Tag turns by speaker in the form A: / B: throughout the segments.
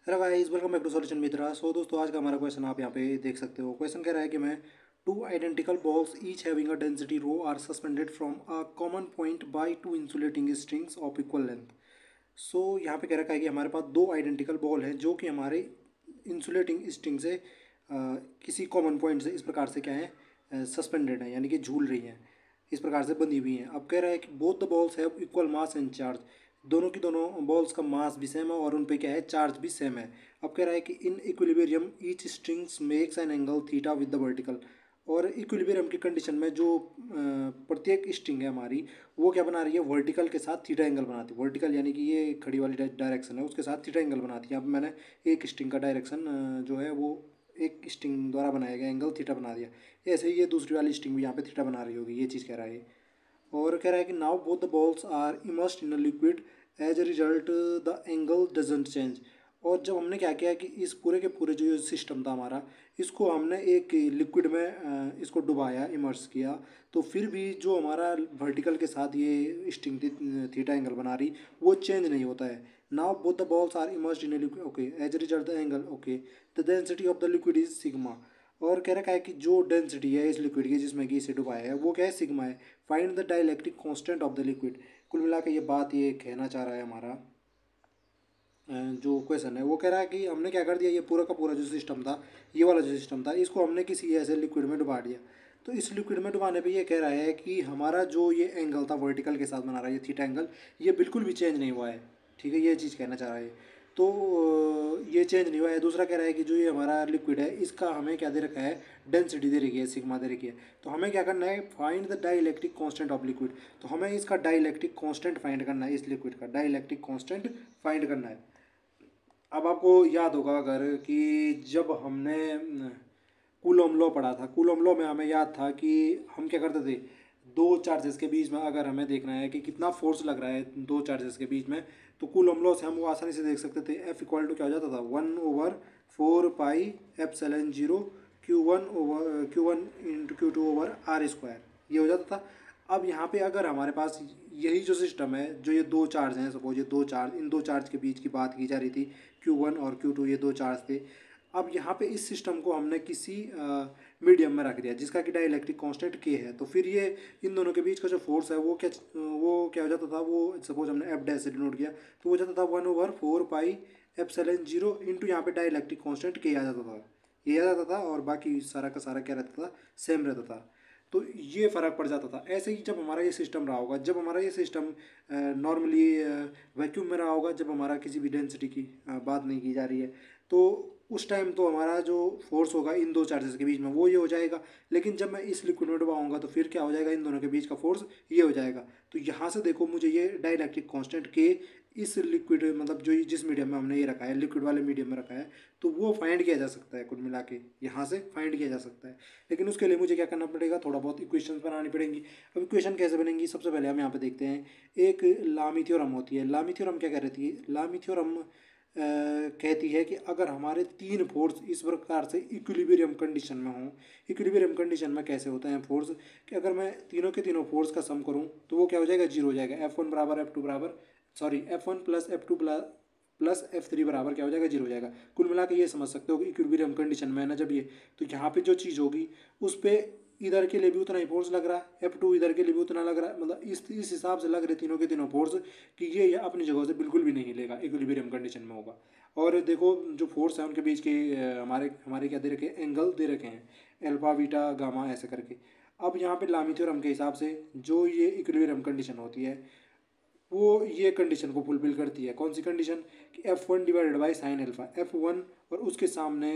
A: Hello guys, welcome back to solution Mitra. दोस्तों, आज का हमारा क्वेश्चन आप यहाँ पे देख सकते हो। क्वेश्चन कह रहा है कि मैं two identical balls each having a density rho are suspended from a common point by two insulating strings of equal length. यहाँ पे कह रखा है कि हमारे पास दो आइडेंटिकल बॉल हैं जो कि हमारे इंसुलेटिंग स्ट्रिंग से किसी कॉमन पॉइंट से इस प्रकार से क्या है, सस्पेंडेड है, यानी कि झूल रही हैं, इस प्रकार से बंधी हुई हैं। अब कह रहा है कि both the balls have equal mass and charge. दोनों की दोनों बॉल्स का मास भी सेम है और उन पे क्या है, चार्ज भी सेम है। अब कह रहा है कि in equilibrium each strings makes an angle theta with the vertical. और इक्विलिब्रियम की कंडीशन में जो प्रत्येक स्ट्रिंग है हमारी, वो क्या बना रही है, वर्टिकल के साथ थीटा एंगल बनाती है। वर्टिकल यानी कि ये खड़ी वाली डायरेक्शन है, उसके साथ थीटा एंगल बनाती है। अब मैंने एक स्ट्रिंग का डायरेक्शन जो है वो एक स्ट्रिंग द्वारा बनाया गया एंगल थीटा बना दिया। ऐसे ही ये दूसरी वाली स्ट्रिंग भी यहाँ पे थीटा बना रही होगी, ये चीज़ कह रहा है। और कह रहा है कि now both the balls are immersed in a liquid, as a result the angle doesn't change. और जब हमने क्या किया कि इस पूरे के पूरे जो सिस्टम था हमारा, इसको हमने एक लिक्विड में इसको डुबाया, इमर्स किया, तो फिर भी जो हमारा वर्टिकल के साथ ये स्ट्रिंग थीटा एंगल बना रही, वो चेंज नहीं होता है। Now both the balls are immersed in a liquid, okay, as a result the angle, okay, the density of the liquid is sigma. और कह रखा है कि जो डेंसिटी है इस लिक्विड की जिसमें कि इसे डुबाया है, वो क्या है, सिग्मा है। Find the dielectric constant of the liquid. कुल मिला के ये बात ये कहना चाह रहा है हमारा जो क्वेश्चन है, वो कह रहा है कि हमने क्या कर दिया, ये पूरा का पूरा जो सिस्टम था, ये वाला जो सिस्टम था, इसको हमने किसी ऐसे लिक्विड में डुबा दिया। तो इस लिक्विड में डुबाने पे ये कह रहा है कि हमारा जो ये एंगल था वर्टिकल के साथ बना रहा है, ये थीटा एंगल, ये बिल्कुल भी चेंज नहीं हुआ है। ठीक है, ये चीज़ कहना चाह रहा है। तो ये चेंज नहीं हुआ है। दूसरा कह रहा है कि जो ये हमारा लिक्विड है, इसका हमें क्या दे रखा है, डेंसिटी दे रखी है, सिग्मा दे रखी है। तो हमें क्या करना है, find the dielectric constant of liquid. तो हमें इसका डाइलेक्ट्रिक कांस्टेंट फाइंड करना है, इस लिक्विड का डाइलेक्ट्रिक कांस्टेंट फाइंड करना है। अब आपको याद होगा अगर कि जब हमने कूलॉम लॉ पढ़ा था, कूलॉम लॉ में हमें याद था कि हम क्या करते थे, दो चार्जेस के बीच में अगर हमें देखना है कि कितना फोर्स लग रहा है दो चार्जेस के बीच में, तो कूलॉम लॉ से हम वो आसानी से देख सकते थे। एफ इक्वल टू क्या हो जाता था, 1/4 pi epsilon 0 Q1 into Q2/R², ये हो जाता था। अब यहाँ पे अगर हमारे पास यही जो सिस्टम है, जो ये दो चार्ज हैं, सपोज ये दो चार्ज, इन दो चार्ज के बीच की बात की जा रही थी, Q1 और Q2 ये दो चार्ज थे। अब यहाँ पे इस सिस्टम को हमने किसी मीडियम में रख दिया जिसका कि डाइलेक्ट्रिक कांस्टेंट के है। तो फिर ये इन दोनों के बीच का जो फोर्स है वो क्या हो जाता था, वो सपोज हमने एफ डैश से डिनोट किया, तो वो जाता था 1/4 पाई एप्सिलॉन 0 इंटू यहाँ पे डाइलेक्ट्रिक कांस्टेंट के आ जाता था, ये आ जाता था, और बाकी सारा का सारा क्या रहता था, सेम रहता था। तो ये फ़र्क पड़ जाता था। ऐसे ही जब हमारा ये सिस्टम रहा होगा, जब हमारा ये सिस्टम नॉर्मली वैक्यूम में रहा होगा, जब हमारा किसी भी डेंसिटी की बात नहीं की जा रही है, तो उस टाइम तो हमारा जो फोर्स होगा इन दो चार्जेस के बीच में वो ये हो जाएगा। लेकिन जब मैं इस लिक्विड में डुबाऊंगा तो फिर क्या हो जाएगा, इन दोनों के बीच का फोर्स ये हो जाएगा। तो यहाँ से देखो, मुझे ये डाइलेक्ट्रिक कांस्टेंट के इस लिक्विड, मतलब जो जिस मीडियम में हमने ये रखा है, लिक्विड वाले मीडियम में रखा है, तो वो फाइंड किया जा सकता है। कुल मिला के यहाँ से फाइंड किया जा सकता है। लेकिन उसके लिए मुझे क्या करना पड़ेगा, थोड़ा बहुत इक्वेशंस बनानी पड़ेंगी। अब इक्वेशन कैसे बनेंगी, सबसे पहले हम यहाँ पे देखते हैं। एक लामी थ्योरम होती है। लामी थ्योरम क्या कह रही है, लामी थ्योरम कहती है कि अगर हमारे तीन फोर्स इस प्रकार से इक्विलिब्रियम कंडीशन में हों, इक्विलिब्रियम कंडीशन में कैसे होते हैं फोर्स, कि अगर मैं तीनों के तीनों फोर्स का सम करूं तो वो क्या हो जाएगा, जीरो हो जाएगा। F1 बराबर F2 बराबर, sorry, F1 plus F2 plus F3 बराबर क्या हो जाएगा, जीरो हो जाएगा। कुल मिला के ये समझ सकते हो कि इक्विलिब्रियम कंडीशन में है ना जब ये, तो यहाँ पे जो चीज़ होगी उस पर इधर के लिए भी उतना ही फोर्स लग रहा है, F2 इधर के लिए भी उतना लग रहा है, मतलब इस हिसाब से लग रहे तीनों के तीनों फोर्स कि ये अपनी जगह से बिल्कुल भी नहीं हिलेगा, इक्विलिब्रियम कंडीशन में होगा। और देखो जो फोर्स है उनके बीच के हमारे हमारे क्या दे रखे हैं, एंगल दे रखे हैं, अल्फा बीटा गामा ऐसे करके। अब यहाँ पे लामी थ्योरम के हिसाब से जो ये इक्विलिब्रियम कंडीशन होती है, वो ये कंडीशन को फुलफिल करती है। कौन सी कंडीशन, कि F1 divided by sine alpha, F1 और उसके सामने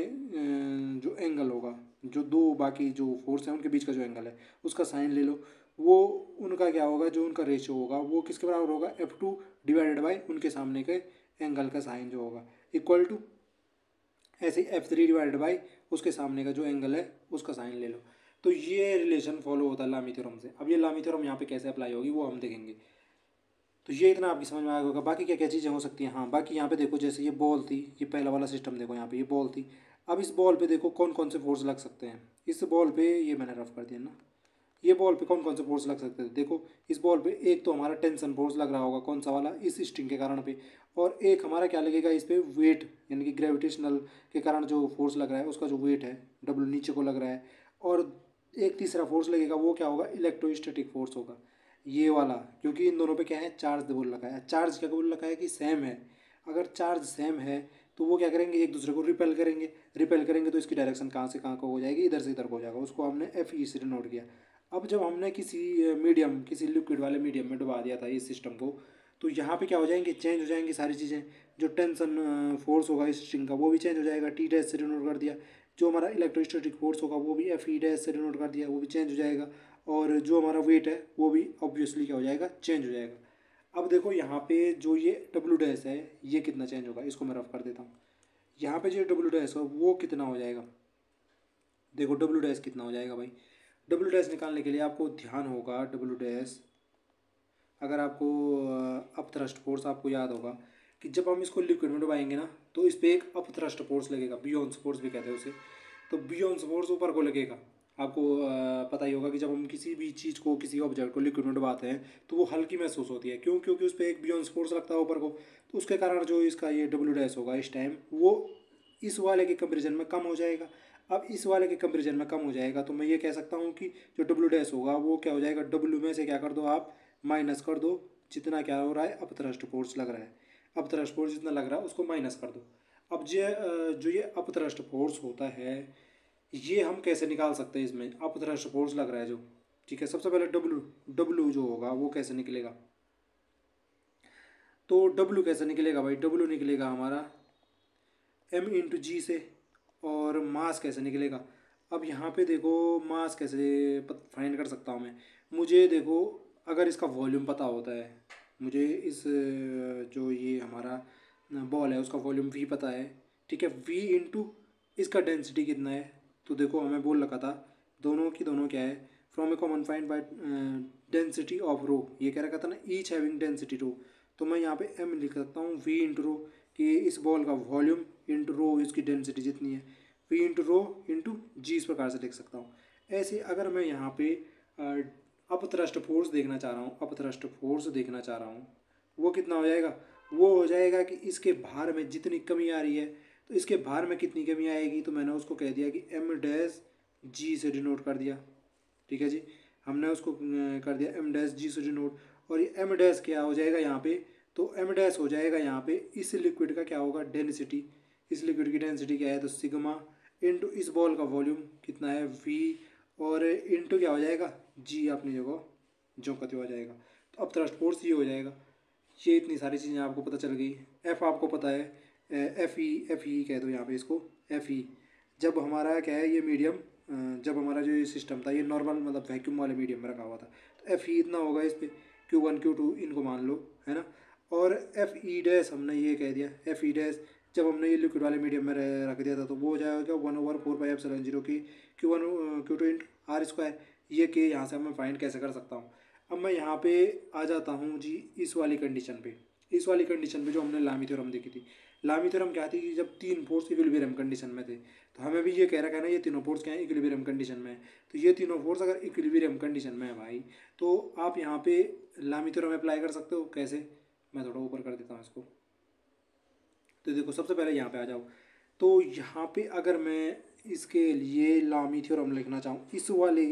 A: जो एंगल होगा, जो दो बाकी जो फोर्स हैं उनके बीच का जो एंगल है उसका साइन ले लो, वो उनका क्या होगा, जो उनका रेशियो होगा वो किसके बराबर होगा, F2 डिवाइडेड बाई उनके सामने के एंगल का साइन जो होगा, इक्वल टू ऐसे ही F3 डिवाइडेड बाई उसके सामने का जो एंगल है उसका साइन ले लो। तो ये रिलेशन फॉलो होता है लामी थ्योरम से। अब ये लामी थ्योरम यहाँ पे कैसे अप्लाई होगी वो हम देखेंगे। तो ये इतना आपकी समझ में आया होगा। बाकी क्या क्या चीज़ें हो सकती हैं, हाँ, बाकी यहाँ पे देखो, जैसे ये बॉल थी, ये पहला वाला सिस्टम देखो, यहाँ पे ये बॉल थी। अब इस बॉल पे देखो कौन कौन से फोर्स लग सकते हैं। इस बॉल पे, ये मैंने रफ कर दिया ना, ये बॉल पे कौन कौन से फोर्स लग सकते थे? देखो इस बॉल पे एक तो हमारा टेंशन फोर्स लग रहा होगा, कौन सा वाला, इस स्ट्रिंग के कारण पे, और एक हमारा क्या लगेगा इस पे, वेट, यानी कि ग्रेविटेशनल के कारण जो फोर्स लग रहा है उसका जो वेट है डब्ल्यू नीचे को लग रहा है। और एक तीसरा फोर्स लगेगा, वो क्या होगा, इलेक्ट्रोस्टैटिक फोर्स होगा, ये वाला, क्योंकि इन दोनों पे क्या है, चार्ज बोल रखा है। चार्ज क्या बोल रखा है कि सेम है। अगर चार्ज सेम है तो वो क्या करेंगे, एक दूसरे को रिपेल करेंगे। रिपेल करेंगे तो इसकी डायरेक्शन कहाँ से कहाँ को हो जाएगी, इधर से इधर को हो जाएगा। उसको हमने एफ ई से डिनोट किया। अब जब हमने किसी मीडियम, किसी लिक्विड वाले मीडियम में डुबा दिया था इस सिस्टम को, तो यहाँ पे क्या हो जाएंगे, चेंज हो जाएंगी सारी चीज़ें। जो टेंशन फोर्स होगा इस स्ट्रिंग का वो भी चेंज हो जाएगा, टी डैश से डिनोट कर दिया। जो हमारा इलेक्ट्रोस्टैटिक फोर्स होगा वो भी एफ ई डैश से डिनोट कर दिया, वो भी चेंज हो जाएगा। और जो हमारा वेट है वो भी ऑब्वियसली क्या हो जाएगा, चेंज हो जाएगा। अब देखो यहाँ पे जो ये डब्ल्यू डैश है ये कितना चेंज होगा, इसको मैं रफ कर देता हूँ। यहाँ पे जो डब्ल्यू डैश है वो कितना हो जाएगा, देखो डब्ल्यू डैश कितना हो जाएगा भाई। डब्ल्यू डैश निकालने के लिए आपको ध्यान होगा, डब्ल्यू डैश अगर आपको अप थ्रस्ट फोर्स आपको याद होगा कि जब हम इसको लिक्विड में डुबाएंगे ना तो इस पर एक अप थ्रस्ट फोर्स लगेगा, बियॉन्स फोर्स भी कहते हैं उसे। तो बियॉन्स फोर्स ऊपर को लगेगा। आपको पता ही होगा कि जब हम किसी भी चीज़ को, किसी ऑब्जेक्ट को लिक्विड में डुबाते हैं तो वो हल्की महसूस होती है, क्यों, क्योंकि उस पर एक बियॉन्स फोर्स लगता है ऊपर को। तो उसके कारण जो इसका ये डब्ल्यू डैश होगा इस टाइम, वो इस वाले के कंपेरिजन में कम हो जाएगा। अब इस वाले के कंपेरिजन में कम हो जाएगा तो मैं ये कह सकता हूँ कि जो डब्ल्यू डैश होगा वो क्या हो जाएगा, डब्ल्यू में से क्या कर दो आप, माइनस कर दो, जितना क्या हो रहा है, अपथ्रस्ट फोर्स लग रहा है, अपथ्रस्ट फोर्स जितना लग रहा है उसको माइनस कर दो। अब जो ये अपथ्रस्ट फोर्स होता है ये हम कैसे निकाल सकते हैं, इसमें अपथ्रस्ट फोर्स लग रहा है जो, ठीक है। सबसे पहले डब्ल्यू, डब्ल्यू जो होगा वो कैसे निकलेगा, तो डब्ल्यू कैसे निकलेगा भाई, डब्ल्यू निकलेगा हमारा एम इंटू जी से। और मास कैसे निकलेगा, अब यहाँ पे देखो मास कैसे फाइंड कर सकता हूँ मैं, मुझे देखो अगर इसका वॉल्यूम पता होता है, मुझे इस जो ये हमारा बॉल है उसका वॉल्यूम वी पता है, ठीक है, वी इंटू इसका डेंसिटी कितना है। तो देखो हमें बोल रखा था दोनों की दोनों क्या है, from a common find by density of rho, ये कह रखा था ना, ईच हैविंग डेंसिटी रो। तो मैं यहाँ पे एम लिख सकता हूँ वी इंटू रो, कि इस बॉल का वॉल्यूम इंटू रो इसकी डेंसिटी जितनी है, वी इंटू रो इंटू जी, इस प्रकार से लिख सकता हूँ। ऐसे अगर मैं यहाँ पे अपथ्रस्ट फोर्स देखना चाह रहा हूँ, अपथ्रस्ट फोर्स देखना चाह रहा हूँ, वो कितना हो जाएगा, वो हो जाएगा कि इसके भार में जितनी कमी आ रही है, तो इसके भार में कितनी कमी आएगी, तो मैंने उसको कह दिया कि एम डैश जी से डिनोट कर दिया, ठीक है जी। हमने उसको कर दिया एम डैश जी से डिनोट। और ये एम डैश क्या हो जाएगा यहाँ पे, तो एम डैश हो जाएगा यहाँ पे इस लिक्विड का क्या होगा, डेंसिटी। इस लिक्विड की डेंसिटी क्या है, तो सिग्मा इंटू इस बॉल का वॉल्यूम कितना है, वी, और इंटू क्या हो जाएगा, जी अपनी जगह जो कति हो जाएगा। तो अब थ्रस्ट फोर्स ये हो जाएगा। ये इतनी सारी चीज़ें आपको पता चल गई। एफ़ आपको पता है, एफ ई कह दो यहाँ पे इसको, एफ ई। जब हमारा क्या है ये मीडियम, जब हमारा जो ये सिस्टम था ये नॉर्मल मतलब वैक्यूम वाले मीडियम में रखा हुआ था, तो एफ ई इतना होगा इस पर, क्यू वन क्यू टू इनको मान लो, है ना। और एफ ई डैश हमने ये कह दिया, एफ ई डैश जब हमने ये लिक्विड वाले मीडियम में रख दिया था तो वो हो जाएगा 1/4πε0 की q one q two into r square. ये के यहाँ से मैं फाइंड कैसे कर सकता हूँ। अब मैं यहाँ पे आ जाता हूँ जी इस वाली कंडीशन पे, इस वाली कंडीशन पे जो हमने लामी थ्योरम देखी थी। लामी थ्योरम क्या थी कि जब तीन फोर्स इक्विलिब्रियम कंडीशन में थे, तो हमें भी ये कह रखा है ना ये तीनों फोर्स क्या है, इक्विलिब्रियम कंडीशन में है। तो ये तीनों फोर्स अगर इक्विलिब्रियम कंडीशन में है भाई, तो आप यहाँ पे लामी थ्योरम अप्लाई कर सकते हो। कैसे, मैं थोड़ा ऊपर कर देता हूँ इसको। तो देखो सबसे पहले यहाँ पे आ जाओ, तो यहाँ पे अगर मैं इसके लिए लामी थ्योरम लिखना चाहूँ इस वाले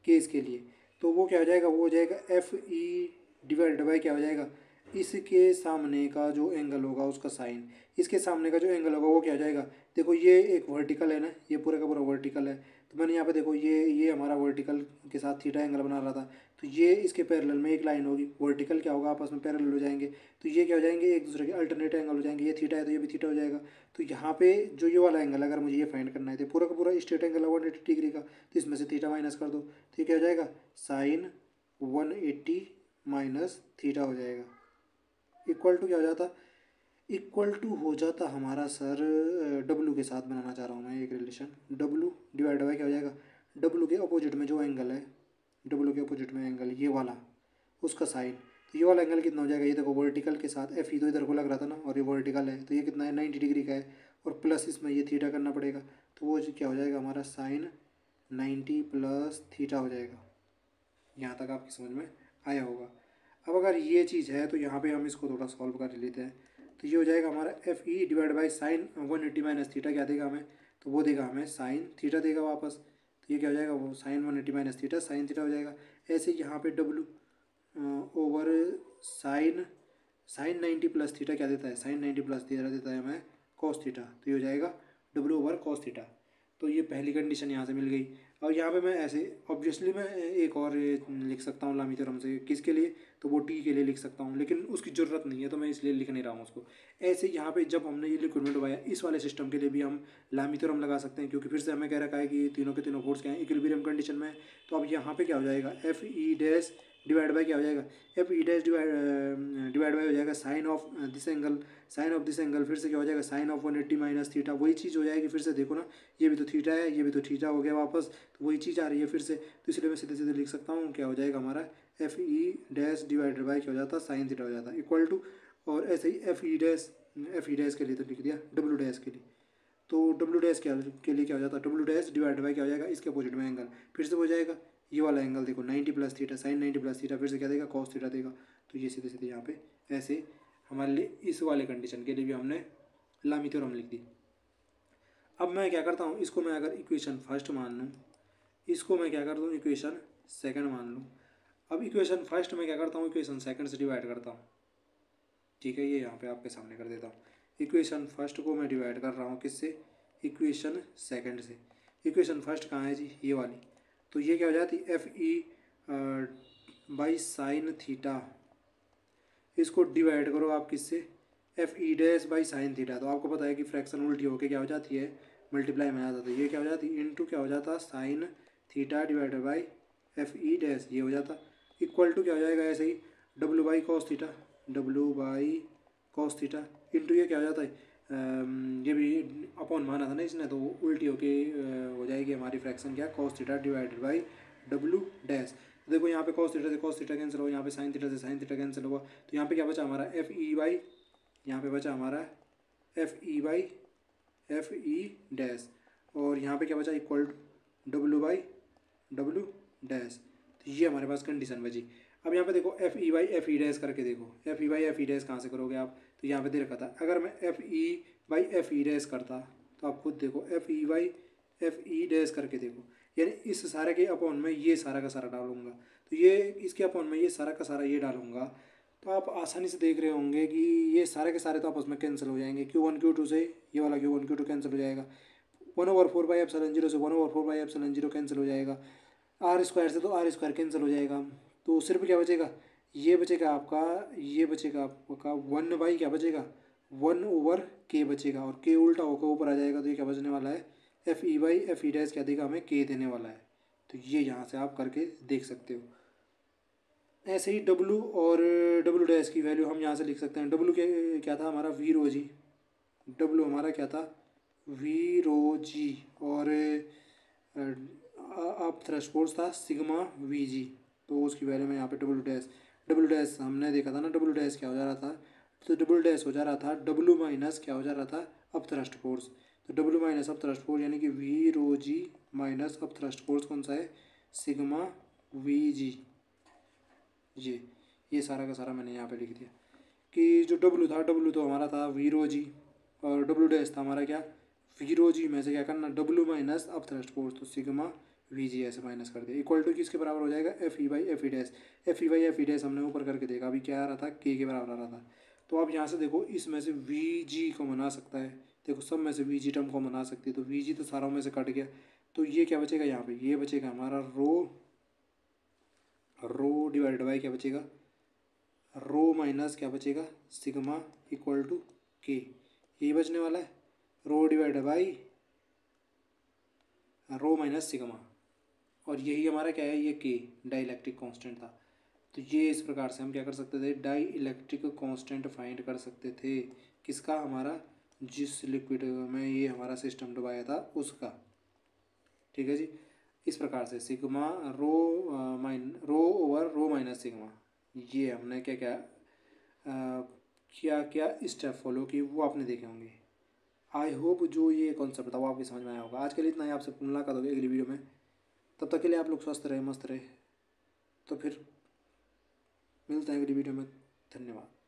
A: केस के लिए, तो वो क्या हो जाएगा, वो हो जाएगा एफ ई डिवाइडेड बाई क्या हो जाएगा, इसके सामने का जो एंगल होगा उसका साइन, इसके सामने का जो एंगल होगा वो क्या हो जाएगा। देखो ये एक वर्टिकल है ना, ये पूरा का पूरा वर्टिकल है, तो मैंने यहाँ पे देखो ये हमारा वर्टिकल के साथ थीटा एंगल बना रहा था, तो ये इसके पैरेलल में एक लाइन होगी, वर्टिकल क्या होगा आपस में पैरेलल हो जाएंगे, तो ये क्या हो जाएंगे, एक दूसरे के अल्टरनेट एंगल हो जाएंगे। ये थीटा है तो ये भी थीटा हो जाएगा। तो यहाँ पे जो ये वाला एंगल अगर मुझे ये फाइंड करना है तो पूरा का पूरा स्ट्रेट एंगल है 180 डिग्री का, तो इसमें से थीटा माइनस कर दो, तो ये क्या हो जाएगा, साइन 180 माइनस थीटा हो जाएगा, इक्वल टू क्या हो जाता, इक्वल टू हो जाता हमारा सर, डब्लू के साथ बनाना चाह रहा हूँ मैं एक रिलेशन, डब्लू डिवाइड बाई क्या हो जाएगा, डब्लू के अपोजिट में जो एंगल है, डब्लू के अपोजिट में एंगल ये वाला, उसका साइन। तो ये वाला एंगल कितना हो जाएगा, ये देखो वर्टिकल के साथ एफ ई तो इधर को लग रहा था ना, और ये वर्टिकल है तो ये कितना है 90 डिग्री का है, और प्लस इसमें ये थीटा करना पड़ेगा, तो वो क्या हो जाएगा हमारा साइन 90 प्लस थीटा हो जाएगा। यहाँ तक आपकी समझ में आया होगा। अब अगर ये चीज़ है तो यहाँ पे हम इसको थोड़ा सॉल्व कर लेते हैं। तो ये हो जाएगा हमारा F E divide by sine 180 minus theta क्या देगा हमें, तो वो देगा हमें साइन थीटा देगा वापस। तो ये क्या हो जाएगा, वो sine 180 minus theta sine theta हो जाएगा। ऐसे यहाँ पे डब्लू over sine sine 90 plus theta क्या देता है, साइन 90 प्लस थीटा देता है हमें कॉस थीटा। तो ये हो जाएगा डब्लू ओवर कॉस थीटा। तो ये पहली कंडीशन यहाँ से मिल गई। और यहाँ पे मैं ऐसे ऑब्वियसली मैं एक और लिख सकता हूँ लामी थ्योरम से, किसके लिए, तो वो टी के लिए लिख सकता हूँ, लेकिन उसकी ज़रूरत नहीं है तो मैं इसलिए लिख नहीं रहा हूँ उसको। ऐसे यहाँ पे जब हमने ये लिक्विड में डुबाया, इस वाले सिस्टम के लिए भी हम लामी थ्योरम लगा सकते हैं, क्योंकि फिर से हमें कह रखा है कि तीनों के तीनों फोर्स क्या हैं, इक्विलिब्रियम कंडीशन में। तो अब यहाँ पे क्या हो जाएगा, f E dash divide by क्या हो जाएगा, f E dash divide by हो जाएगा sine of this angle, sine of this angle फिर से क्या हो जाएगा, साइन ऑफ 180 माइनस थीटा, वही चीज़ हो जाएगी। फिर से देखो ना, ये भी तो थीटा है, ये भी तो थीटा हो गया वापस, तो वही चीज़ आ रही है फिर से। तो इसलिए मैं सीधे सीधे लिख सकता हूँ क्या हो जाएगा हमारा, F E dash divided by क्या हो जाता है, साइन थीटा हो जाता है इक्वल टू। और ऐसे ही एफ ई डैश के लिए तो लिख दिया डब्ल्यू डैश के लिए, तो डब्ल्यू डैश के लिए क्या हो जाता है, डब्ल्यू डैश डिवाइड बाई क्या हो जाएगा, इसके अपोजिट में एंगल फिर से हो जाएगा ये वाला एंगल, देखो 90 plus theta, sine 90 plus theta फिर से क्या देगा, कॉस थीटा देगा। तो ये सीधे सीधे यहाँ पे ऐसे हमारे लिए इस वाले कंडीशन के लिए भी हमने लामी थ्योरम लिख दी। अब मैं क्या करता हूँ, इसको मैं अगर इक्वेशन फर्स्ट मान लूँ, इसको मैं क्या करता हूँ इक्वेशन सेकंड मान लूँ। अब इक्वेशन फर्स्ट में क्या करता हूँ, इक्वेशन सेकंड से डिवाइड करता हूँ। ठीक है, ये यहाँ पे आपके सामने कर देता हूँ। इक्वेशन फर्स्ट को मैं डिवाइड कर रहा हूँ किससे, इक्वेशन सेकंड से। इक्वेशन फर्स्ट कहाँ है जी, ये वाली। तो ये क्या हो जाती है, F E by sine theta, इसको डिवाइड करो आप किससे, F E dash by sine theta. तो आपको पता है कि फ्रैक्शन उल्टी होकर क्या हो जाती है, मल्टीप्लाई में आ जाता है। ये क्या हो जाती है, इनटू क्या हो जाता है, sine theta divided by F E dash, ये हो जाता इक्वल टू क्या हो जाएगा, ऐसे ही W by cos theta, W by cos theta into ये क्या हो जाता है, ये भी अपॉन माना था ना इसने, तो उल्टी होके हो जाएगी हमारी फ्रैक्शन क्या, cos theta divided by W dash. देखो यहाँ पे कॉस थीटा से कॉस थीटा कैंसिल हुआ, यहाँ पे साइन थीटा से साइन थीटा कैंसिल हुआ, तो यहाँ पे क्या बचा हमारा, एफ ई बाई, यहाँ पे बचा हमारा F E by F E dash, और यहाँ पे क्या बचा, equal to W by W dash. तो ये हमारे पास कंडीशन बची। अब यहाँ पे देखो F E by F E dash करके देखो, F E by F E dash कहाँ से करोगे आप, तो यहाँ पे दे रखा था। अगर मैं F E by F E dash करता तो आप खुद देखो, F E by F E dash करके देखो, यानी इस सारे के अपॉन में ये सारा का सारा डालूंगा, तो ये इसके अपॉन में ये सारा का सारा ये डालूंगा, तो आप आसानी से देख रहे होंगे कि ये सारे के सारे तो आपस में कैंसिल हो जाएंगे। Q1 Q2 से ये वाला Q1 Q2 कैंसिल हो जाएगा, 1/4 से 1/4 कैंसिल हो जाएगा, आर स्क्वायर से तो आर स्क्वायर कैंसिल हो जाएगा। तो सिर्फ क्या बचेगा, ये बचेगा आपका, ये बचेगा आपका 1 बाई क्या बचेगा, 1/k बचेगा, और k उल्टा होकर ऊपर आ जाएगा। तो ये क्या बचने वाला है, F E by F E dash क्या देगा हमें, k देने वाला है। तो ये यहाँ से आप करके देख सकते हो। ऐसे ही W और W डैश की वैल्यू हम यहाँ से लिख सकते हैं। W क्या था हमारा, वी रो जी, W हमारा क्या था, वी रो जी, और अब थ्रस्ट फोर्स था सिग्मा वी जी। तो उसकी वैल्यू में यहाँ पे डब्ल्यू डैश हमने देखा था ना, डब्ल्यू डैश क्या हो जा रहा था, तो डब्ल्यू डैश हो जा रहा था W माइनस क्या हो जा रहा था, अब थ्रस्ट फोर्स। तो W माइनस अब थ्रस्ट फोर्स यानी कि वी रो जी माइनस अब थ्रस्ट फोर्स कौन सा है, सिग्मा वी जी। ये सारा का सारा मैंने यहाँ पे लिख दिया कि जो W था, W तो हमारा था वीरो जी, और W डैश था हमारा क्या, वीरो जी में से क्या करना, W माइनस अब थ्रस्ट फोर्स, तो सिग्मा वी जी ऐसे माइनस कर दिया, इक्वल टू किसके बराबर हो जाएगा, f E by F E dash. F E by F E dash हमने ऊपर करके देखा, अभी क्या आ रहा था, के बराबर आ रहा था। तो आप यहाँ से देखो, इसमें से वी जी को बना सकता है, देखो सब में से वी जी टर्म को बना सकती है, तो वी जी तो सारों में से कट गया। तो ये क्या बचेगा यहाँ पे, ये बचेगा हमारा रो डिवाइडेड बाई क्या बचेगा, रो माइनस क्या बचेगा, सिग्मा इक्वल टू के, यही बचने वाला है, rho divided by rho minus sigma, और यही हमारा क्या है, ये के डाई इलेक्ट्रिक कांस्टेंट था। तो ये इस प्रकार से हम क्या कर सकते थे, डाई इलेक्ट्रिक कांस्टेंट फाइंड कर सकते थे, किसका, हमारा जिस लिक्विड में ये हमारा सिस्टम डुबाया था उसका। ठीक है जी, इस प्रकार से सिग्मा रो ओवर रो माइनस सिग्मा, ये हमने क्या क्या क्या क्या स्टेप फॉलो किए वो आपने देखे होंगे। आई होप जो ये कॉन्सेप्ट था वो आपकी समझ में आया होगा। आज के लिए इतना ही, आपसे मुलाकात होगी अगली वीडियो में, तब तक के लिए आप लोग स्वस्थ रहे, मस्त रहे। तो फिर मिलते हैं अगली वीडियो में। धन्यवाद।